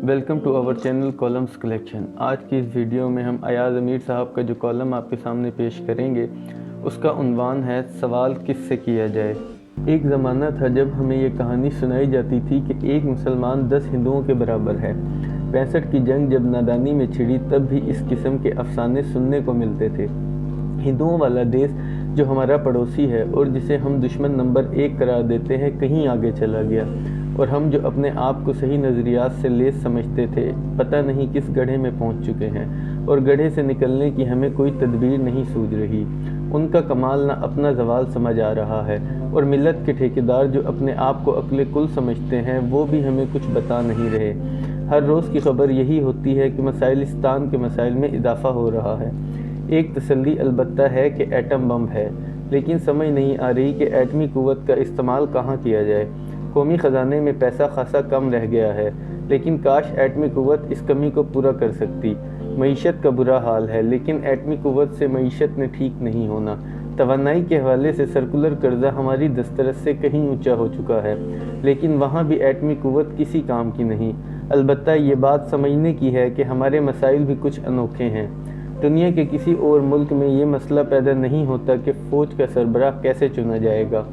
Welcome to our channel columns collection. आज की इस वीडियो में हम अयाज अमीर साहब का जो कॉलम आपके सामने पेश करेंगे उसका उन्वान है सवाल किससे किया जाए। एक ज़माना था जब हमें ये कहानी सुनाई जाती थी कि एक मुसलमान 10 हिंदुओं के बराबर है। 65 की जंग जब नादानी में छिड़ी तब भी इस किस्म के अफसाने सुनने को मिलते थे। हिंदुओं वाला देश जो हमारा पड़ोसी है और जिसे हम दुश्मन नंबर 1 करार देते हैं कहीं आगे चला गया, और हम जो अपने आप को सही नज़रियात से लेस समझते थे पता नहीं किस गड्ढे में पहुंच चुके हैं और गड्ढे से निकलने की हमें कोई तदबीर नहीं सूझ रही। उनका कमाल ना अपना जवाल समझ आ रहा है और मिलत के ठेकेदार जो अपने आप को अक्ल कुल समझते हैं वो भी हमें कुछ बता नहीं रहे। हर रोज़ की खबर यही होती है कि मसाइलिस्तान के मसाइल में इजाफा हो रहा है। एक तसल्ली अलबत्ता है कि एटम बम है, लेकिन समझ नहीं आ रही कि एटमी क़ुव्वत का इस्तेमाल कहाँ किया जाए। कौमी ख़जाने में पैसा खासा कम रह गया है, लेकिन काश एटमी क़ुव्वत इस कमी को पूरा कर सकती। मईशत का बुरा हाल है, लेकिन एटमी क़ुव्वत से मईशत ने ठीक नहीं होना। तवानाई के हवाले से सर्कुलर कर्जा हमारी दस्तरस से कहीं ऊंचा हो चुका है, लेकिन वहाँ भी एटमी क़ुव्वत किसी काम की नहीं। अलबत्ता ये बात समझने की है कि हमारे मसाइल भी कुछ अनोखे हैं। दुनिया के किसी और मुल्क में ये मसला पैदा नहीं होता कि फ़ौज का सरबराह कैसे चुना जाएगा।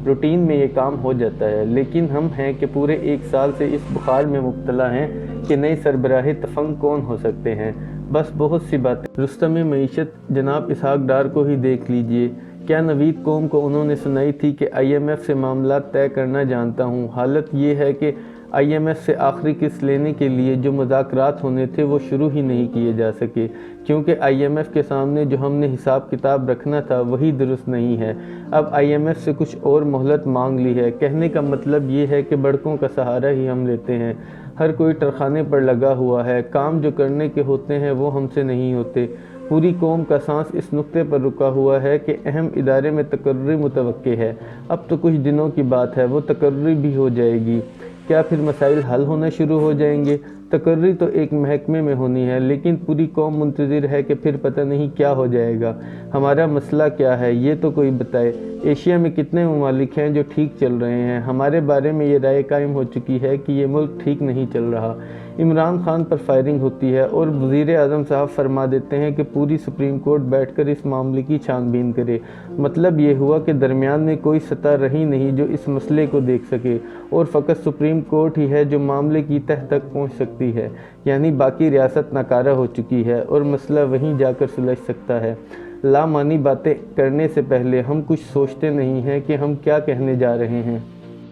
रूटीन में ये काम हो जाता है, लेकिन हम हैं कि पूरे 1 साल से इस बुखार में मुब्तला हैं कि नए सरबराह तफंग कौन हो सकते हैं। बस बहुत सी बातें। रुस्तम मईशत जनाब इसहाक डार को ही देख लीजिए। क्या नवीद कौम को उन्होंने सुनाई थी कि IMF से मामला तय करना जानता हूँ। हालत ये है कि IMF से आखिरी किस्त लेने के लिए जो मुज़ाकरात होने थे वो शुरू ही नहीं किए जा सके, क्योंकि IMF के सामने जो हमने हिसाब किताब रखना था वही दुरुस्त नहीं है। अब IMF से कुछ और मोहलत मांग ली है। कहने का मतलब ये है कि बड़कों का सहारा ही हम लेते हैं। हर कोई टरखाने पर लगा हुआ है। काम जो करने के होते हैं वो हमसे नहीं होते। पूरी कौम का सांस इस नुक्ते पर रुका हुआ है कि अहम इदारे में तकर्री मुतवक्के है। अब तो कुछ दिनों की बात है, वो तकर्री भी हो जाएगी। क्या फिर मसाइल हल होना शुरू हो जाएंगे? तकर्री तो एक महकमे में होनी है, लेकिन पूरी कौम मुंतज़िर है कि फिर पता नहीं क्या हो जाएगा। हमारा मसला क्या है ये तो कोई बताए। एशिया में कितने ममालिक हैं जो ठीक चल रहे हैं। हमारे बारे में ये राय कायम हो चुकी है कि ये मुल्क ठीक नहीं चल रहा। इमरान खान पर फायरिंग होती है और वज़ीर आज़म साहब फरमा देते हैं कि पूरी सुप्रीम कोर्ट बैठकर इस मामले की छानबीन करे। मतलब ये हुआ कि दरमियान में कोई सतह रही नहीं जो इस मसले को देख सके, और फ़कत सुप्रीम कोर्ट ही है जो मामले की तह तक पहुँच सकती है। यानी बाकी रियासत नाकारा हो चुकी है और मसला वहीं जाकर सुलझ सकता है। लामानी बातें करने से पहले हम कुछ सोचते नहीं हैं कि हम क्या कहने जा रहे हैं।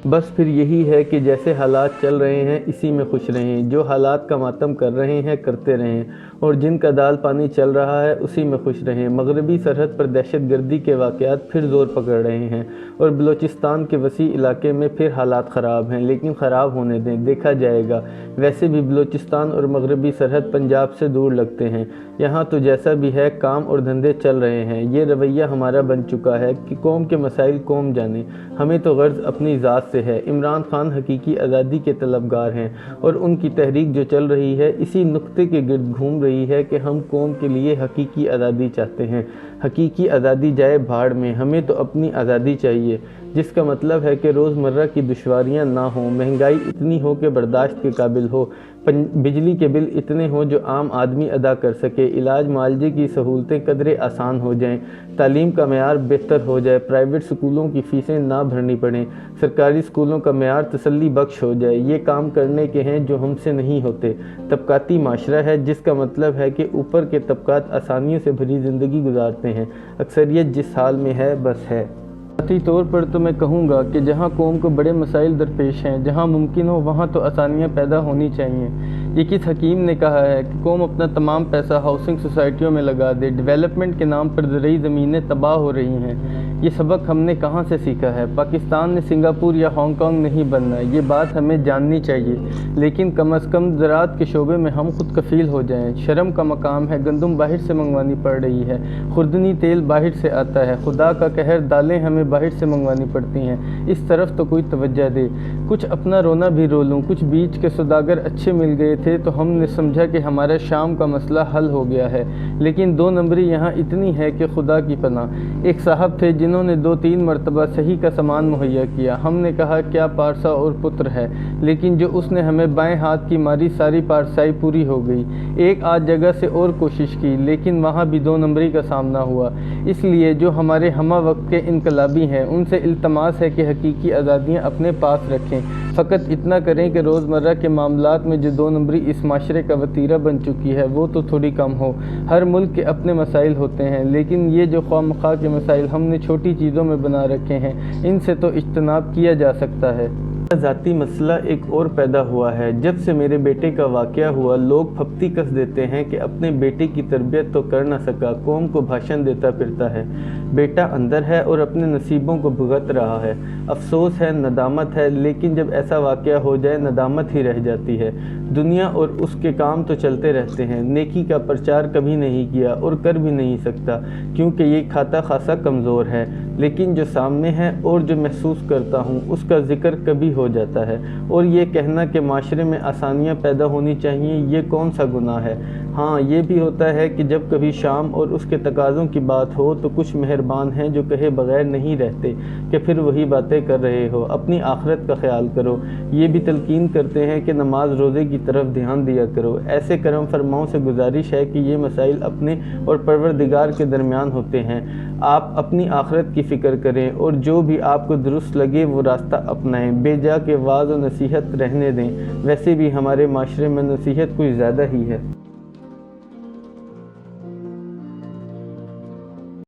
बस फिर यही है कि जैसे हालात चल रहे हैं इसी में खुश रहें। जो हालात का मातम कर रहे हैं करते रहें, और जिनका दाल पानी चल रहा है उसी में खुश रहें। मगरबी सरहद पर दहशत गर्दी के वाक़यात फिर ज़ोर पकड़ रहे हैं और बलूचिस्तान के वसी इलाके में फिर हालात ख़राब हैं, लेकिन ख़राब होने दें, देखा जाएगा। वैसे भी बलूचिस्तान और मगरबी सरहद पंजाब से दूर लगते हैं। यहाँ तो जैसा भी है काम और धंधे चल रहे हैं। ये रवैया हमारा बन चुका है कि कौम के मसाइल कौम जाने, हमें तो गर्ज अपनी ज़ात से है। इमरान खान हकीकी आज़ादी के तलबगार हैं और उनकी तहरीक जो चल रही है इसी नुक्ते के गिर्द घूम रही है कि हम कौम के लिए हकीकी आज़ादी चाहते हैं। हकीकी आज़ादी जाए भाड़ में, हमें तो अपनी आज़ादी चाहिए, जिसका मतलब है कि रोज़मर्रा की दुश्वारियां ना हों, महंगाई इतनी हो कि बर्दाश्त के काबिल हो, बिजली के बिल इतने हों जो आम आदमी अदा कर सके, इलाज मालजे की सहूलतें कदरे आसान हो जाएं, तालीम का मेयार बेहतर हो जाए, प्राइवेट स्कूलों की फ़ीसें ना भरनी पड़ें, सरकारी स्कूलों का मेयार तसल्ली बख्श हो जाए। ये काम करने के हैं जो हमसे नहीं होते। तबकाती माशरा है, जिसका मतलब है कि ऊपर के तबकात आसानियों से भरी ज़िंदगी गुजारते हैं, अक्सरियत जिस हाल में है बस है। ज़ाती तौर पर तो मैं कहूँगा कि जहाँ कौम को बड़े मसाइल दरपेश हैं, जहाँ मुमकिन हो वहाँ तो आसानियाँ पैदा होनी चाहिए। ये किस हकीम ने कहा है कि कौम अपना तमाम पैसा हाउसिंग सोसाइटियों में लगा दे। डेवलपमेंट के नाम पर ज़रूरी ज़मीनें तबाह हो रही हैं। ये सबक हमने कहाँ से सीखा है? पाकिस्तान ने सिंगापुर या हांगकांग नहीं बनना, ये बात हमें जाननी चाहिए, लेकिन कम अज़ कम ज़राअत के शोबे में हम खुद कफ़ील हो जाएं। शर्म का मकाम है, गंदम बाहर से मंगवानी पड़ रही है, खुर्दनी तेल बाहर से आता है, खुदा का कहर दालें हमें बाहर से मंगवानी पड़ती हैं। इस तरफ तो कोई तवज्जो दे। कुछ अपना रोना भी रो लूँ। कुछ बीच के सौदागर अच्छे मिल गए تھے تو ہم نے سمجھا کہ ہمارا شام کا مسئلہ حل ہو گیا ہے، لیکن 2 نمبری یہاں اتنی ہے کہ خدا کی پناہ۔ ایک صاحب تھے جنہوں نے 2-3 مرتبہ صحیح کا سامان مہیا کیا۔ ہم نے کہا کیا پارسا اور پتر ہے، لیکن جو اس نے ہمیں بائیں ہاتھ کی ماری ساری پارسائی پوری ہو گئی۔ ایک آدھ جگہ سے اور کوشش کی، لیکن وہاں بھی 2 نمبری کا سامنا ہوا۔ اس لیے جو ہمارے ہمہ وقت کے انقلابی ہیں ان سے التماس ہے کہ حقیقی آزادیاں اپنے پاس رکھیں، فقط اتنا کریں کہ روزمرہ کے معاملات میں جو 2 نمبری اس معاشرے کا وتیرہ بن چکی ہے وہ تو تھوڑی کم ہو۔ ہر ملک کے اپنے مسائل ہوتے ہیں، لیکن یہ جو خواہ مخواہ کے مسائل ہم نے چھوٹی چیزوں میں بنا رکھے ہیں ان سے تو اجتناب کیا جا سکتا ہے۔ ذاتی مسئلہ ایک اور پیدا ہوا ہے۔ جب سے میرے بیٹے کا واقعہ ہوا لوگ پھپتی کس دیتے ہیں کہ اپنے بیٹے کی تربیت تو کر نہ سکا، قوم کو بھاشن دیتا پھرتا ہے۔ بیٹا اندر ہے اور اپنے نصیبوں کو بھگت رہا ہے۔ افسوس ہے، ندامت ہے، لیکن جب ایسا واقعہ ہو جائے ندامت ہی رہ جاتی ہے۔ دنیا اور اس کے کام تو چلتے رہتے ہیں، نیکی کا پرچار کبھی نہیں کیا اور کر بھی نہیں سکتا کیونکہ یہ کھاتا خاصا کمزور ہے، لیکن جو سامنے ہے اور جو محسوس کرتا ہوں اس کا ذکر کبھی ہو جاتا ہے، اور یہ کہنا کہ معاشرے میں آسانیاں پیدا ہونی چاہیے یہ کون سا گناہ ہے۔ ہاں یہ بھی ہوتا ہے کہ جب کبھی شام اور اس کے تقاضوں کی بات ہو تو کچھ مہربان ہیں جو کہے بغیر نہیں رہتے کہ پھر وہی باتیں کر رہے ہو، اپنی آخرت کا خیال کرو۔ یہ بھی تلقین کرتے ہیں کہ نماز روزے کی طرف دھیان دیا کرو۔ ایسے کرم فرماؤں سے گزارش ہے کہ یہ مسائل اپنے اور پروردگار کے درمیان ہوتے ہیں۔ آپ اپنی آخرت کی فکر کریں اور جو بھی آپ کو درست لگے وہ راستہ اپنائیں، بے جا کے واعظ و نصیحت رہنے دیں۔ ویسے بھی ہمارے معاشرے میں نصیحت کچھ زیادہ ہی ہے۔